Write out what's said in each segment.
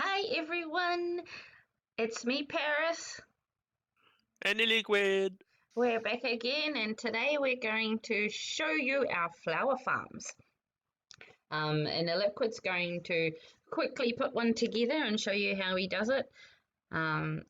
Hi everyone, it's me Paris. And Iliquide. We're back again and today we're going to show you our flower farms. And Iliquide's going to quickly put one together and show you how he does it.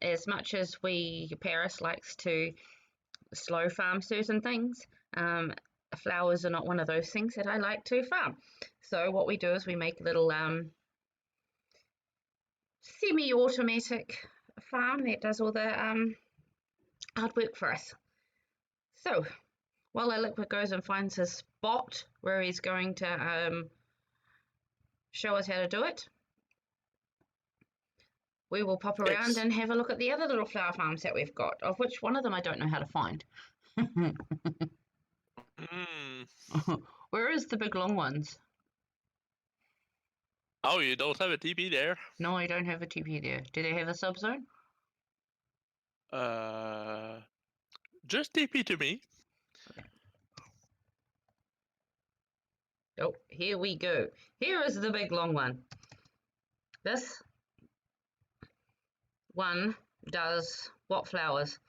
As much as Paris likes to slow farm certain things, flowers are not one of those things that I like to farm. So what we do is we make a little semi-automatic farm that does all the hard work for us. So while Iliquide goes and finds his spot where he's going to show us how to do it, we will pop around Yes. and have a look at the other little flower farms that we've got, of which one of them I don't know how to find. Mm. Where is the big long ones? Oh, you don't have a TP there? No, I don't have a TP there. Do they have a subzone? Just TP to me. Okay. Oh, here we go. Here is the big long one. This one does what flowers?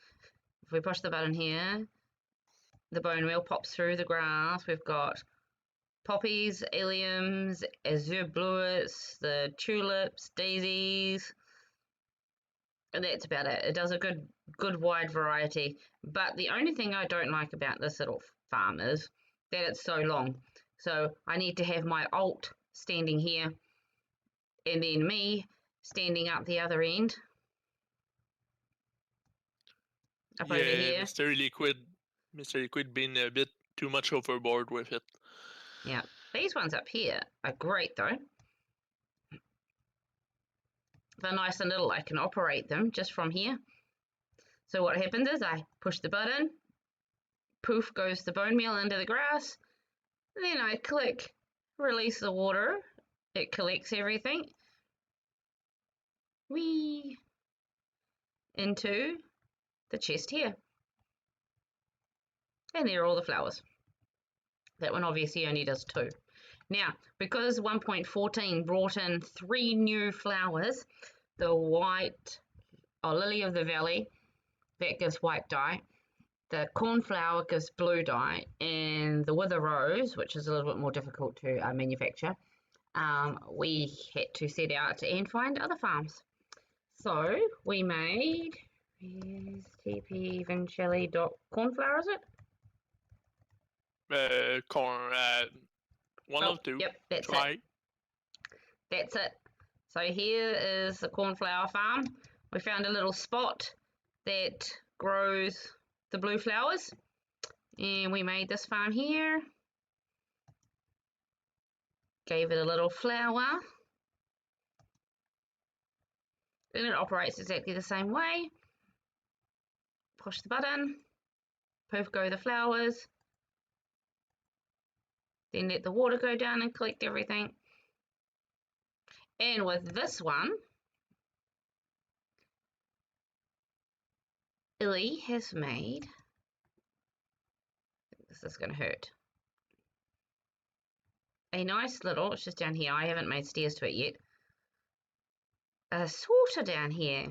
If we push the button here, the bone meal pops through the grass. We've got poppies, alliums, azure bluets, the tulips, daisies, and that's about it. It does a good wide variety. But the only thing I don't like about this little farm is that it's so long. So I need to have my alt standing here and then me standing up the other end. Up over Yeah, here. Mr. Liquid being a bit too much overboard with it. Yeah. These ones up here are great though. They're nice and little. I can operate them just from here. So what happens is I push the button, poof goes the bone meal into the grass, then I click release the water, it collects everything, whee, into the chest here. And there are all the flowers. That one obviously only does 2. Now, because 1.14 brought in 3 new flowers, the white, lily of the valley, that gives white dye, the cornflower gives blue dye, and the wither rose, which is a little bit more difficult to manufacture, we had to set out and find other farms. So we made, where's TP Vincelli cornflower, is it? Corn, one Oh, of two. yep, that's Try. it. That's it. So here is the cornflower farm. We found a little spot that grows the blue flowers, and we made this farm here. Gave it a little flower, and it operates exactly the same way. Push the button, poof go the flowers, then let the water go down and collect everything. And with this one, Illy has made, this is going to hurt, a nice little, it's just down here, I haven't made stairs to it yet, a sorter down here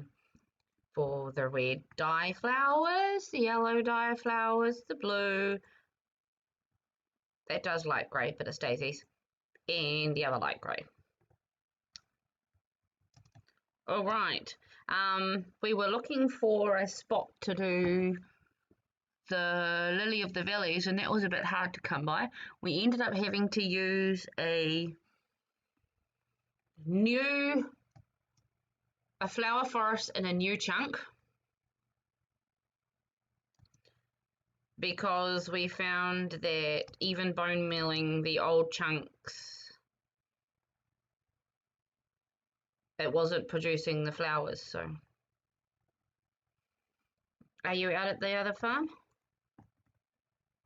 for the red dye flowers, the yellow dye flowers, the blue, that does light grey, but it's daisies, and the other light grey. All right, we were looking for a spot to do the lily of the valleys, and that was a bit hard to come by. We ended up having to use a flower forest in a new chunk, because we found that even bone milling the old chunks, it wasn't producing the flowers. So are you out at the other farm?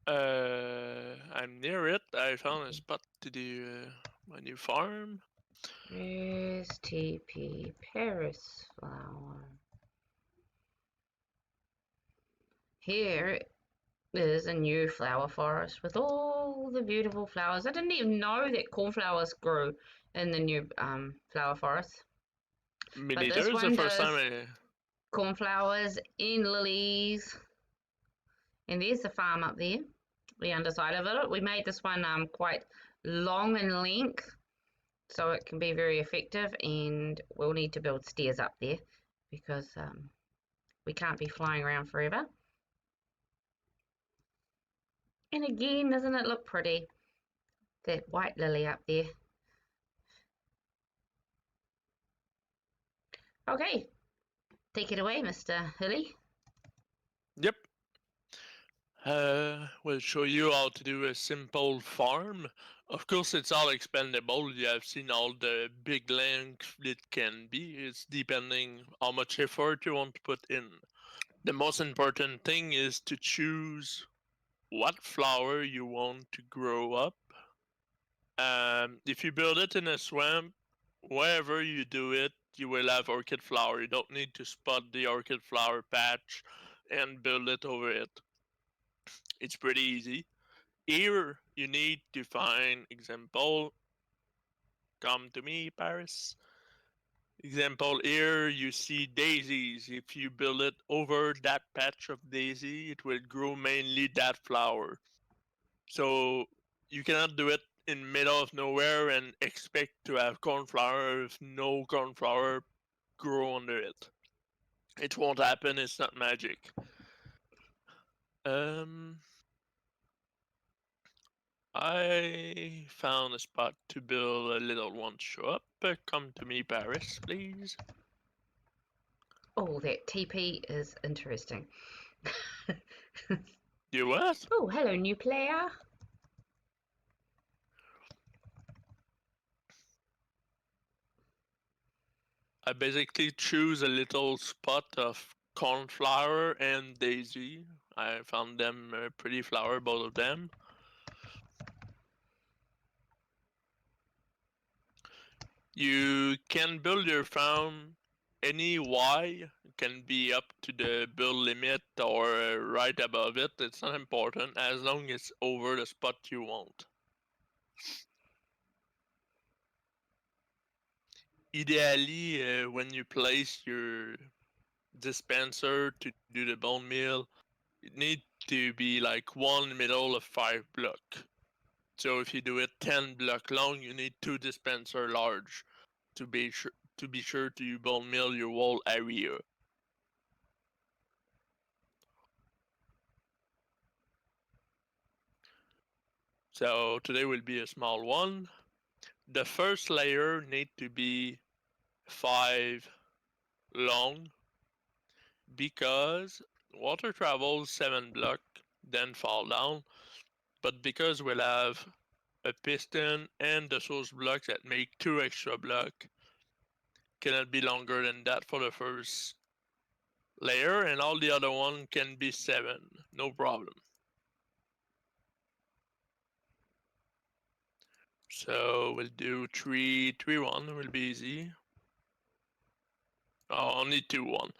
I'm near it. I found a spot to do my new farm. Where's TP Paris flower? Here is a new flower forest with all the beautiful flowers. I didn't even know that cornflowers grew in the new flower forest. Me But neither. this It's the one first does time I... cornflowers in lilies. And there's the farm up there, the underside of it. We made this one quite long in length so it can be very effective, and we'll need to build stairs up there because we can't be flying around forever. And again, doesn't it look pretty? That white lily up there. Okay, take it away, Mr. Hilly. Yep. We'll show you how to do a simple farm. Of course, it's all expandable. You have seen all the big length it can be. It's depending how much effort you want to put in. The most important thing is to choose what flower you want to grow up. If you build it in a swamp, wherever you do it, you will have orchid flower. You don't need to spot the orchid flower patch and build it over it. It's pretty easy. Here, you need to find example. Come to me, Paris. Example here, you see daisies. If you build it over that patch of daisy, it will grow mainly that flower. So you cannot do it in middle of nowhere and expect to have cornflower if no cornflower grow under it. It won't happen. It's not magic. I found a spot to build a little one to show up. Come to me, Paris, please. Oh, that TP is interesting. You what? Oh, hello, new player. I basically choose a little spot of cornflower and daisy. I found them pretty flower, both of them. You can build your farm any Y. It can be up to the build limit or right above it. It's not important as long as it's over the spot you want. Ideally, when you place your dispenser to do the bone meal, it needs to be like one middle of 5 block. So if you do it 10 block long, you need 2 dispenser large to be sure to bone meal your whole area. So today will be a small one. The first layer need to be 5 long because water travels 7 block, then fall down. But because we'll have a piston and the source blocks that make 2 extra block, cannot be longer than that for the first layer, and all the other one can be 7, no problem. So we'll do 3, 3, 1 will be easy. Oh, only 2, 1.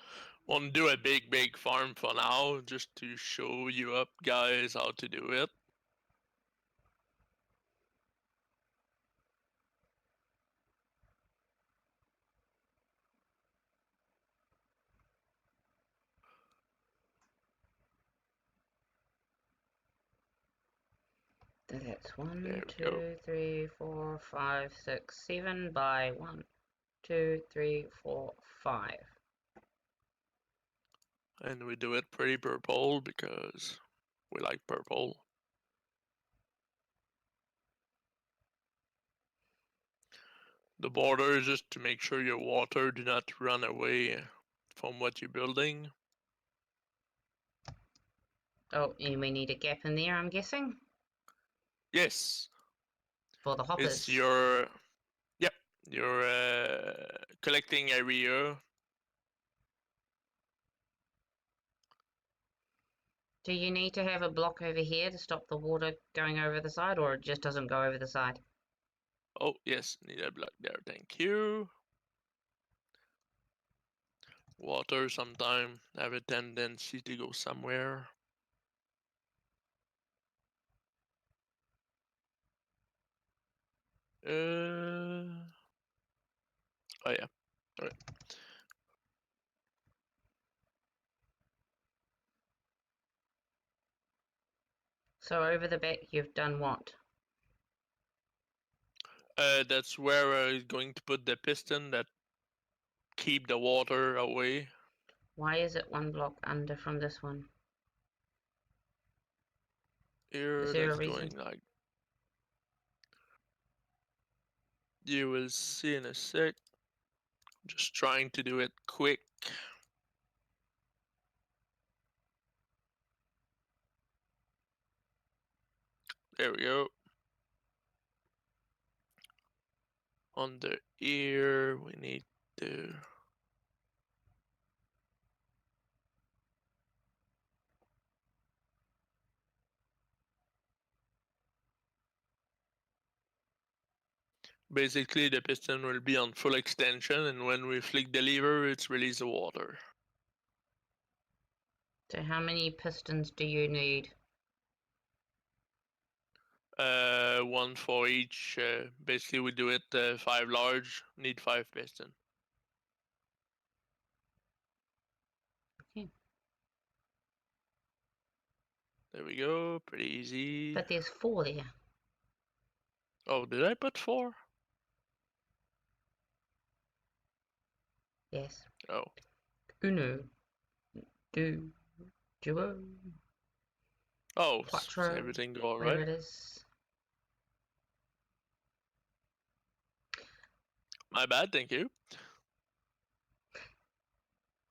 Won't do a big farm for now, just to show you up guys how to do it. So that's 1, There we go. 2, 3, 4, 5, 6, 7 by 1, 2, 3, 4, 5. And we do it pretty purple because we like purple. The border is just to make sure your water do not run away from what you're building. Oh, and we need a gap in there, I'm guessing, Yes, for the hoppers. it's your, yep, your collecting area. Do you need to have a block over here to stop the water going over the side, or it just doesn't go over the side? Oh yes, need a block there, thank you. Water sometimes have a tendency to go somewhere. Oh yeah, alright. So over the back, you've done what? That's where I'm going to put the piston that keep the water away. Why is it one block under from this one? Here, Is there a that's reason? going like... You will see in a sec. Just trying to do it quick. There we go. Under here, we need to... Basically, the piston will be on full extension, and when we flick the lever, it's release the water. So how many pistons do you need? One for each. Basically, we do it 5 large, need 5 piston. Okay. There we go, pretty easy. But there's 4 there. Oh, did I put 4? Yes. Oh. Uno, two, duo, Oh, is quattro, everything go whatever alright? it is. My bad, thank you.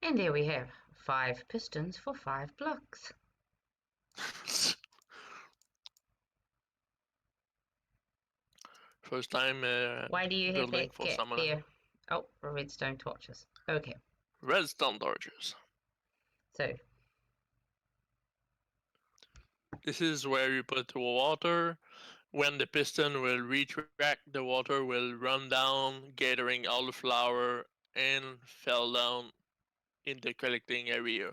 And there we have 5 pistons for 5 blocks. First time Why do you have building that for gap someone. there? Oh, redstone torches. Okay, Redstone torches. so This is where you put the water. When the piston will retract, the water will run down, gathering all the flour and fell down in the collecting area.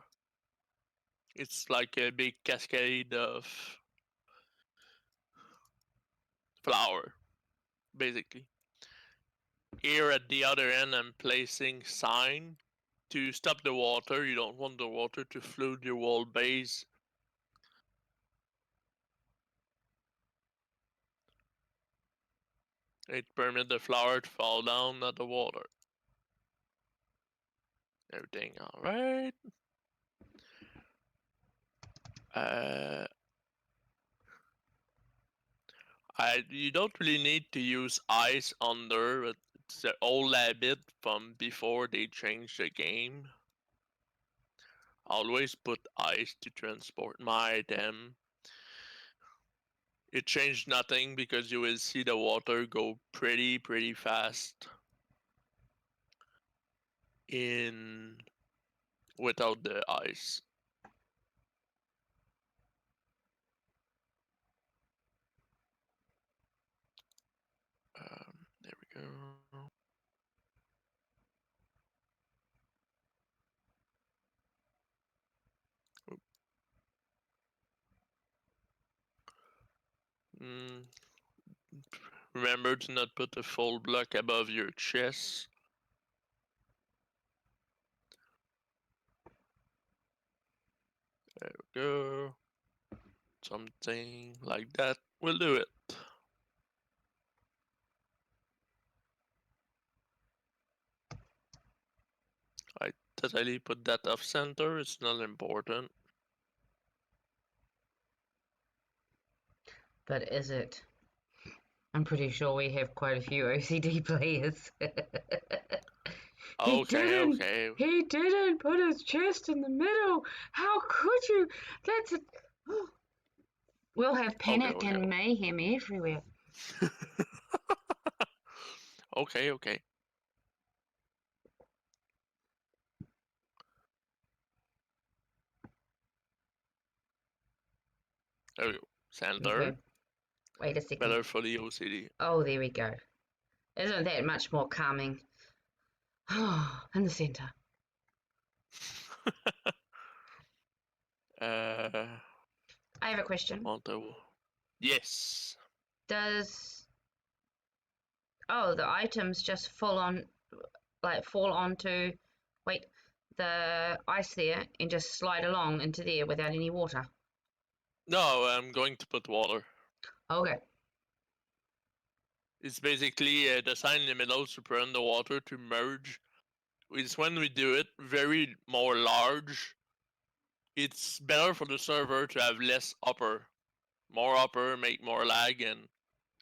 It's like a big cascade of flour, basically. Here at the other end, I'm placing sign to stop the water. You don't want the water to flood your wall base. It permits the flour to fall down, not the water. Everything all right. You don't really need to use ice under, but it's an old habit from before they changed the game. Always put ice to transport my item. It changed nothing because you will see the water go pretty fast in without the ice. There we go. Mm, remember to not put a full block above your chest. There we go. Something like that will do it. I totally put that off center, it's not important. but is it? I'm pretty sure we have quite a few OCD players. Okay. He didn't put his chest in the middle. How could you? That's a. We'll have panic Okay. and mayhem everywhere. Okay. There we go. Center. Okay. Wait a second. Better for the OCD. Oh, there we go. Isn't that much more calming? Oh, in the center. I I have a question. want to... Yes. Does the items just fall onto the ice there and just slide along into there without any water? No, I'm going to put water. Okay. It's basically the sign in the middle to prevent the water to merge. It's when we do it very more large. It's better for the server to have less upper. More upper make more lag, and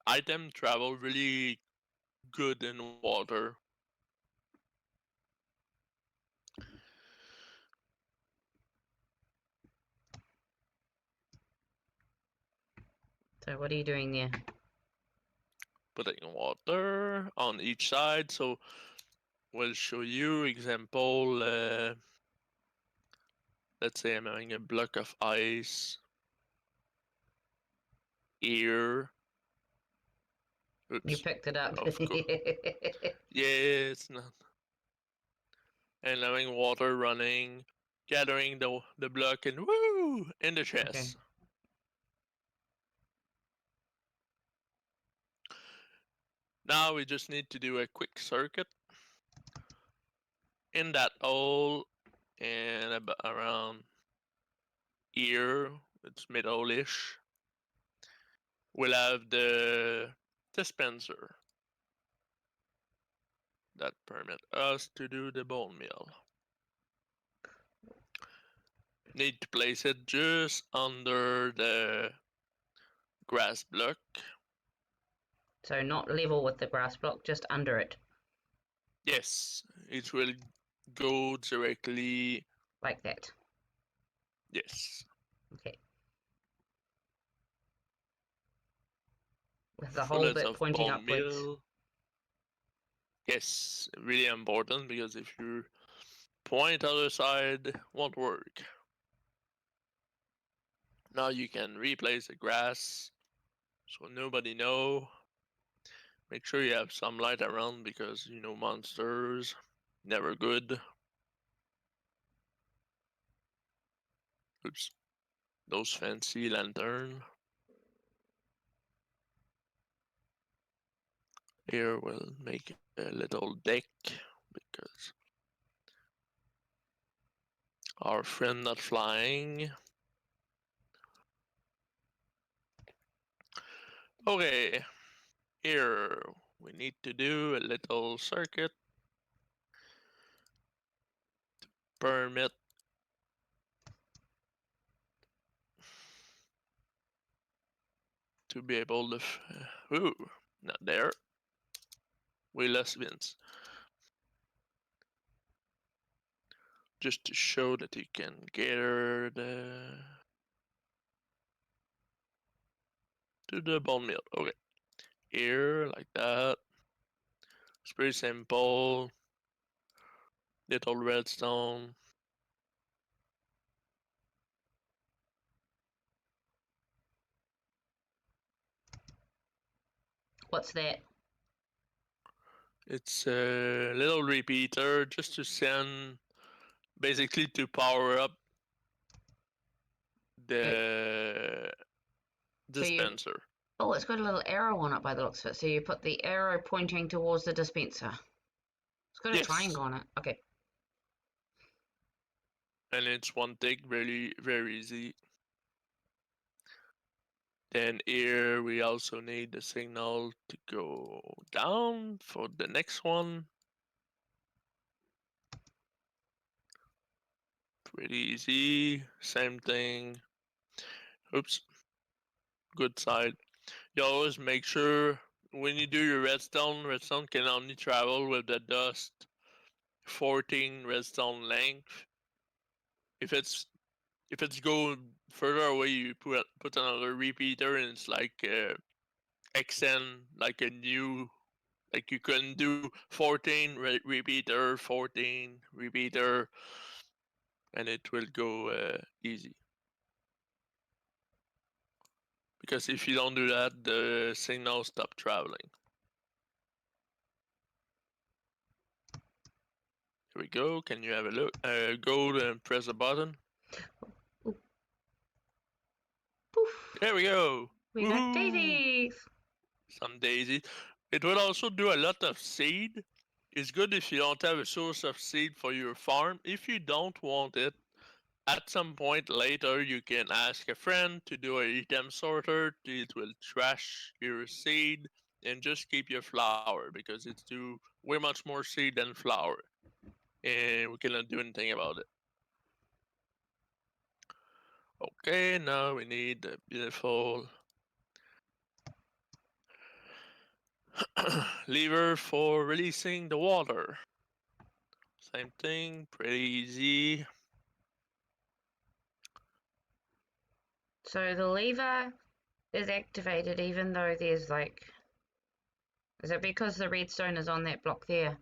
item travel really good in water. So what are you doing there? Putting water on each side. So we'll show you example. Let's say I'm having a block of ice here. You Oops. picked it up. Of course. Yeah, it's not. And having water running, gathering the block, and woo in the chest. Okay. Now we just need to do a quick circuit in that hole and about around here. It's middle-ish. We'll have the dispenser that permit us to do the bone meal. Need to place it just under the grass block. So not level with the grass block, just under it. Yes, it will go directly. Like that. Yes. Okay. With the whole Fullets bit of pointing bone upwards. meal. Yes, really important because if you point other side, won't work. Now you can replace the grass so nobody know. Make sure you have some light around because you know monsters never good. Oops, those fancy lantern. Here we'll make a little deck because our friend not flying. Okay, here we need to do a little circuit to permit to be able to. Ooh, not there. We lost Vince. Just to show that you can gather to the bone meal. Okay, here like that. It's pretty simple. Little redstone. What's that? It's a little repeater just to send, basically to power up the dispenser. Oh, it's got a little arrow on it by the looks of it. So you put the arrow pointing towards the dispenser. It's got a Yes, triangle on it. Okay. and it's one tick, very very easy. Then here we also need the signal to go down for the next one. Pretty easy. Same thing. Oops. Good side. You always make sure when you do your redstone can only travel with the dust 14 redstone length. If it's go further away, you put another repeater, and it's like extend like a new, like you can do 14 repeater, 14 repeater, and it will go easy. Because if you don't do that, the signal stop traveling. Here we go. Can you have a look? Go and press the button. Ooh. Poof. There we go. We got daisies. Some daisy. It will also do a lot of seed. It's good if you don't have a source of seed for your farm. If you don't want it, At some point later, you can ask a friend to do a item sorter. It will trash your seed and just keep your flour because it's too way much more seed than flour, and we cannot do anything about it. Okay, now we need a beautiful lever for releasing the water. Same thing, pretty easy. So the lever is activated even though there's like... Is it because the redstone is on that block there?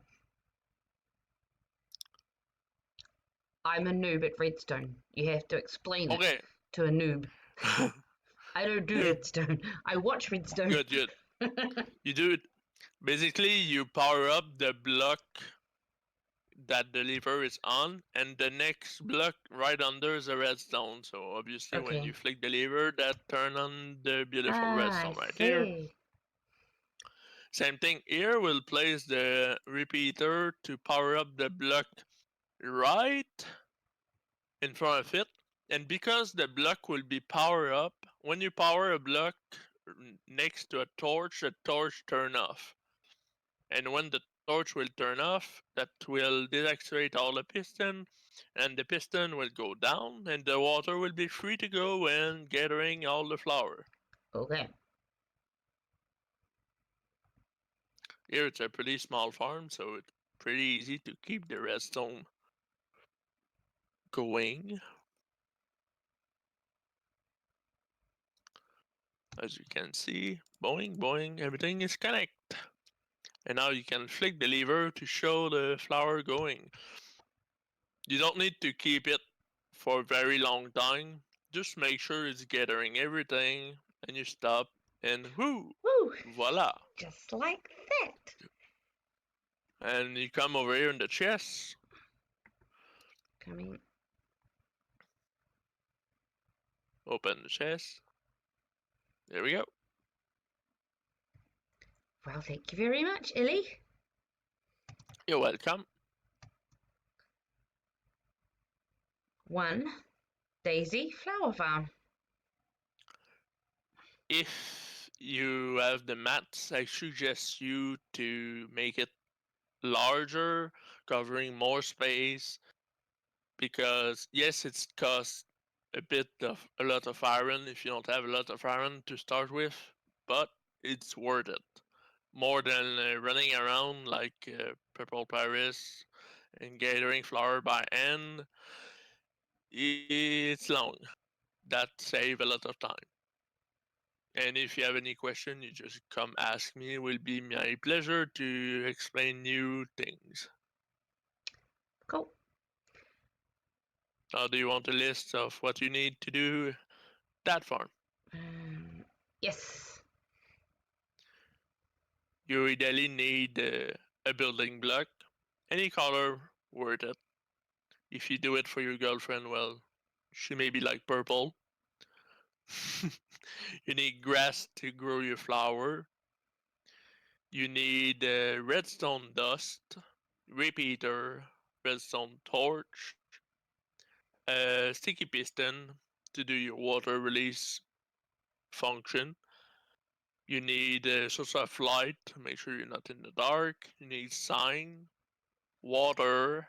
I'm a noob at redstone. You have to explain it Okay. to a noob. I don't do redstone. I watch redstone. Good, good. You do it. Basically, you power up the block that the lever is on, and the next block right under is a redstone. So obviously, when Okay. you flick the lever, that turn on the beautiful I redstone right here. see. Same thing here. We'll place the repeater to power up the block right in front of it. And because the block will be powered up, when you power a block next to a torch, the torch turn off. And when the torch will turn off, that will deactivate all the piston, and the piston will go down, and the water will be free to go when gathering all the flour. Okay. Here it's a pretty small farm, so it's pretty easy to keep the redstone going. As you can see, boing, boing, everything is connected. And now you can flick the lever to show the flour going. You don't need to keep it for a very long time. Just make sure it's gathering everything, and you stop, and whoo, Woo! voila. Just like that. And you come over here in the chest, Coming. open the chest. There we go. Well, thank you very much, Illy. You're welcome. 1 Daisy Flower Farm. If you have the mats, I suggest you to make it larger, covering more space, because yes, it's cost a lot of iron if you don't have a lot of iron to start with, but it's worth it. More than running around like Purple Paris and gathering flour by hand. It's long. That save a lot of time. And if you have any question, you just come ask me. It will be my pleasure to explain new things. Cool. Now, do you want a list of what you need to do that farm? Yes. You ideally need a building block, any color, worth it. If you do it for your girlfriend, well, she may be like purple. You need grass to grow your flower. You need redstone dust, repeater, redstone torch, a sticky piston to do your water release function. You need a source of light to make sure you're not in the dark. You need sign, water,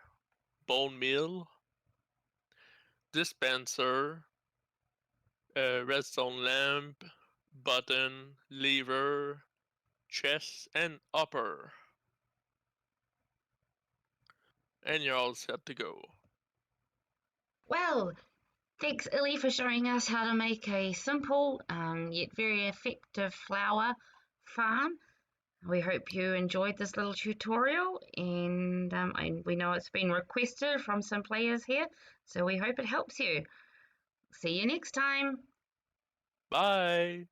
bone meal, dispenser, redstone lamp, button, lever, chest, and upper. And you're all set to go. Well, thanks, Illy, for showing us how to make a simple yet very effective flower farm. We hope you enjoyed this little tutorial, and we know it's been requested from some players here, so we hope it helps you. See you next time. Bye!